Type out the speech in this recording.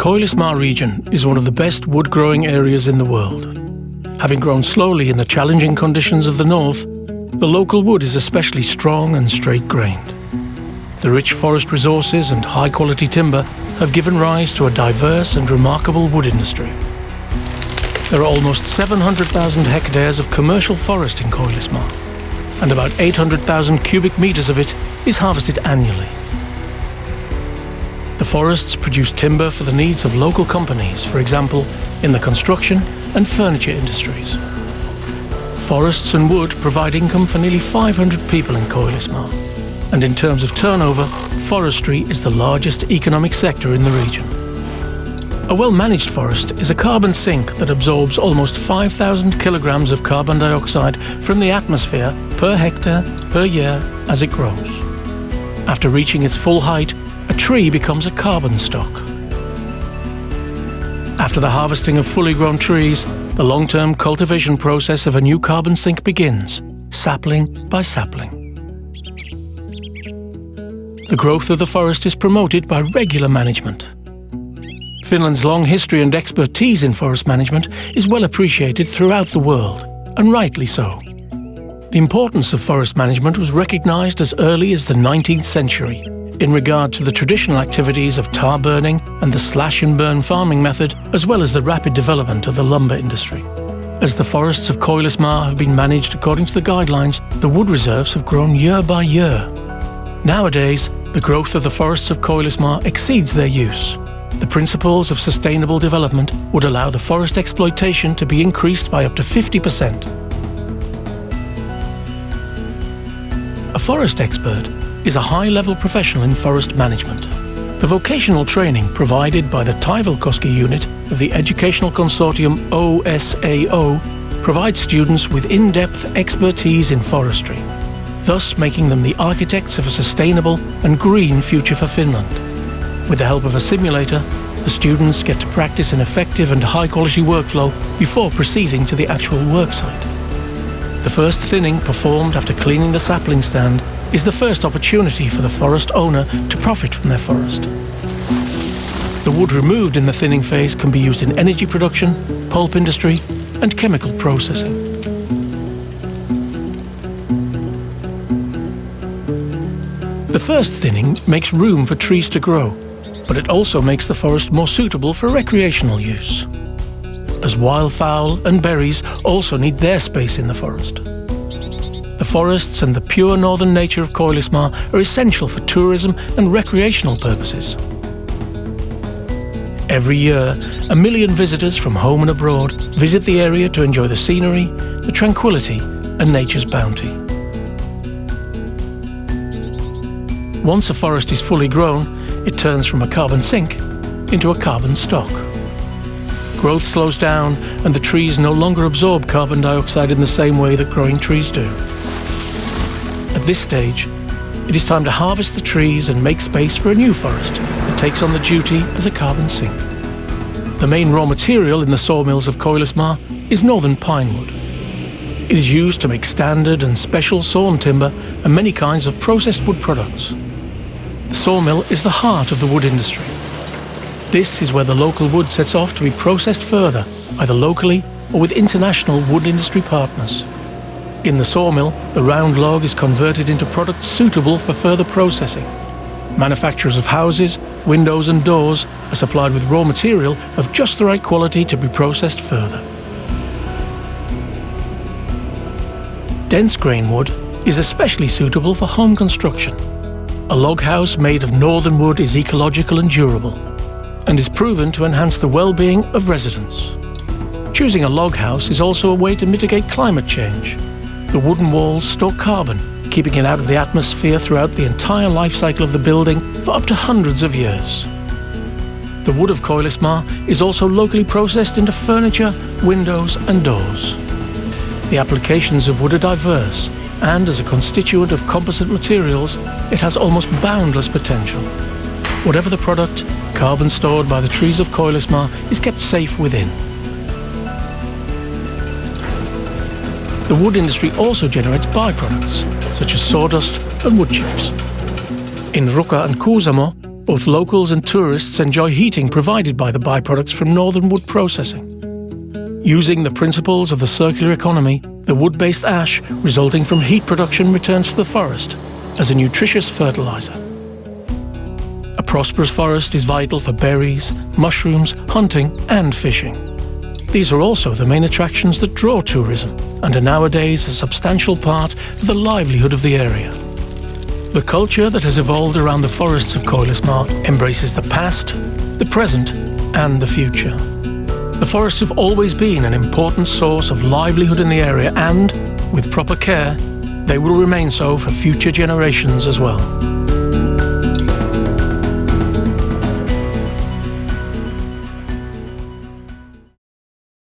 Koillismaa region is one of the best wood-growing areas in the world. Having grown slowly in the challenging conditions of the north, the local wood is especially strong and straight-grained. The rich forest resources and high-quality timber have given rise to a diverse and remarkable wood industry. There are almost 700,000 hectares of commercial forest in Koillismaa, and about 800,000 cubic meters of it is harvested annually. The forests produce timber for the needs of local companies, for example, in the construction and furniture industries. Forests and wood provide income for nearly 500 people in Koillismaa, and in terms of turnover, forestry is the largest economic sector in the region. A well-managed forest is a carbon sink that absorbs almost 5,000 kilograms of carbon dioxide from the atmosphere per hectare per year as it grows. After reaching its full height, a tree becomes a carbon stock. After the harvesting of fully grown trees, the long-term cultivation process of a new carbon sink begins, sapling by sapling. The growth of the forest is promoted by regular management. Finland's long history and expertise in forest management is well appreciated throughout the world, and rightly so. The importance of forest management was recognized as early as the 19th century in regard to the traditional activities of tar burning and the slash-and-burn farming method, as well as the rapid development of the lumber industry. As the forests of Koillismaa have been managed according to the guidelines, the wood reserves have grown year by year. Nowadays, the growth of the forests of Koillismaa exceeds their use. The principles of sustainable development would allow the forest exploitation to be increased by up to 50%. A forest expert is a high-level professional in forest management. The vocational training provided by the Taivalkoski unit of the Educational Consortium OSAO provides students with in-depth expertise in forestry, thus making them the architects of a sustainable and green future for Finland. With the help of a simulator, the students get to practice an effective and high-quality workflow before proceeding to the actual worksite. The first thinning performed after cleaning the sapling stand is the first opportunity for the forest owner to profit from their forest. The wood removed in the thinning phase can be used in energy production, pulp industry, and chemical processing. The first thinning makes room for trees to grow, but it also makes the forest more suitable for recreational use, as wildfowl and berries also need their space in the forest. The forests and the pure northern nature of Koillismaa are essential for tourism and recreational purposes. Every year, 1 million visitors from home and abroad visit the area to enjoy the scenery, the tranquility, and nature's bounty. Once a forest is fully grown, it turns from a carbon sink into a carbon stock. Growth slows down and the trees no longer absorb carbon dioxide in the same way that growing trees do. At this stage, it is time to harvest the trees and make space for a new forest that takes on the duty as a carbon sink. The main raw material in the sawmills of Koillismaa is northern pine wood. It is used to make standard and special sawn timber and many kinds of processed wood products. The sawmill is the heart of the wood industry. This is where the local wood sets off to be processed further, either locally or with international wood industry partners. In the sawmill, the round log is converted into products suitable for further processing. Manufacturers of houses, windows and doors are supplied with raw material of just the right quality to be processed further. Dense grain wood is especially suitable for home construction. A log house made of northern wood is ecological and durable, and is proven to enhance the well-being of residents. Choosing a log house is also a way to mitigate climate change. The wooden walls store carbon, keeping it out of the atmosphere throughout the entire life cycle of the building for up to hundreds of years. The wood of Koillismaa is also locally processed into furniture, windows and doors. The applications of wood are diverse, and as a constituent of composite materials, it has almost boundless potential. Whatever the product, carbon stored by the trees of Koillismaa is kept safe within. The wood industry also generates byproducts, such as sawdust and wood chips. In Ruka and Kuusamo, Both locals and tourists enjoy heating provided by the byproducts from northern wood processing. Using the principles of the circular economy, the wood-based ash resulting from heat production returns to the forest as a nutritious fertilizer. A prosperous forest is vital for berries, mushrooms, hunting and fishing. These are also the main attractions that draw tourism and are nowadays a substantial part of the livelihood of the area. The culture that has evolved around the forests of Koillismaa embraces the past, the present and the future. The forests have always been an important source of livelihood in the area and, with proper care, they will remain so for future generations as well.